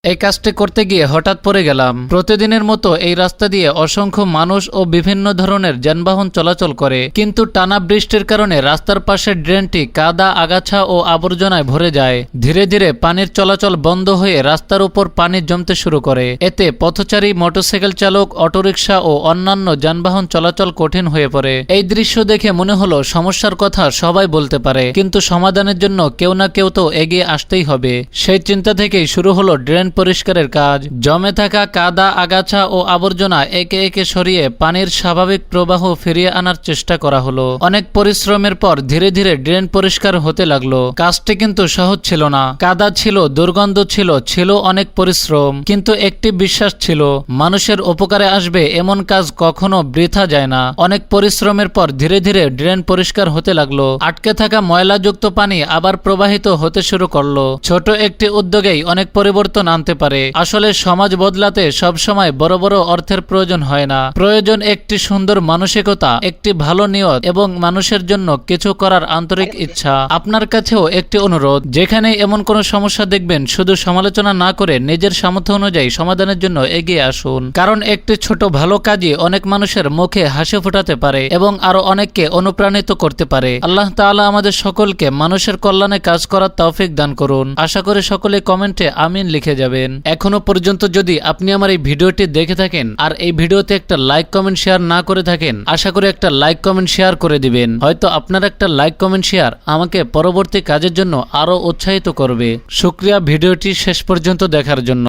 এই কাজটি করতে গিয়ে হঠাৎ পড়ে গেলাম। প্রতিদিনের মতো এই রাস্তা দিয়ে অসংখ্য মানুষ ও বিভিন্ন ধরনের যানবাহন চলাচল করে, কিন্তু টানা বৃষ্টির কারণে রাস্তার পাশের ড্রেনটি কাদা, আগাছা ও আবর্জনায় ভরে যায়। ধীরে ধীরে পানির চলাচল বন্ধ হয়ে রাস্তার উপর পানি জমতে শুরু করে। এতে পথচারী, মোটরসাইকেল চালক, অটোরিকশা ও অন্যান্য যানবাহন চলাচল কঠিন হয়ে পড়ে। এই দৃশ্য দেখে মনে হলো সমস্যার কথা সবাই বলতে পারে, কিন্তু সমাধানের জন্য কেউ না কেউ তো এগিয়ে আসতেই হবে। সেই চিন্তা থেকেই শুরু হলো ড্রেন পরিষ্কারের কাজ। জমে থাকা কাদা, আগাছা ও আবর্জনা একে একে সরিয়ে পানির স্বাভাবিক প্রবাহ ফিরিয়ে আনার চেষ্টা করা হলো। অনেক পরিশ্রমের পর ধীরে ধীরে ড্রেন পরিষ্কার হতে লাগলো। কাজটি কিন্তু সহজ ছিল না। কাদা ছিল, দুর্গন্ধ ছিল, ছিল অনেক পরিশ্রম, কিন্তু একটি বিশ্বাস ছিল, মানুষের উপকারে আসবে এমন কাজ কখনো বৃথা যায় না। অনেক পরিশ্রমের পর ধীরে ধীরে ড্রেন পরিষ্কার হতে লাগলো। আটকে থাকা ময়লাযুক্ত পানি আবার প্রবাহিত হতে শুরু করলো। ছোট একটি উদ্যোগেই অনেক পরিবর্তন আনতে পারে। আসলে সমাজ বদলাতে সবসময় বড় বড় অর্থের প্রয়োজন হয় না, প্রয়োজন একটি সুন্দর মানসিকতা, একটি ভালো নিয়ত এবং মানুষের জন্য কিছু করার আন্তরিক ইচ্ছা। আপনার কাছেও একটি অনুরোধ, যেখানে এমন কোনো সমস্যা দেখবেন শুধু সমালোচনা না করে নিজের সামর্থ্য অনুযায়ী সমাধানের জন্য এগিয়ে আসুন। কারণ একটি ছোট ভালো কাজই অনেক মানুষের মুখে হাসি ফোটাতে পারে এবং আরো অনেককে অনুপ্রাণিত করতে পারে। আল্লাহ তাআলা আমাদের সকলকে মানুষের কল্যাণে কাজ করার তৌফিক দান করুন। আশা করি সকলে কমেন্টে আমিন লিখে যাবেন। এখনো পর্যন্ত যদি আপনি আমার এই ভিডিওটি দেখে থাকেন আর এই ভিডিওতে একটা লাইক, কমেন্ট, শেয়ার না করে থাকেন, আশা করি একটা লাইক, কমেন্ট, শেয়ার করে দিবেন। হয়তো আপনার একটা লাইক, কমেন্ট, শেয়ার আমাকে পরবর্তী কাজের জন্য আরো উৎসাহিত করবে। শুকরিয়া ভিডিওটি শেষ পর্যন্ত দেখার জন্য।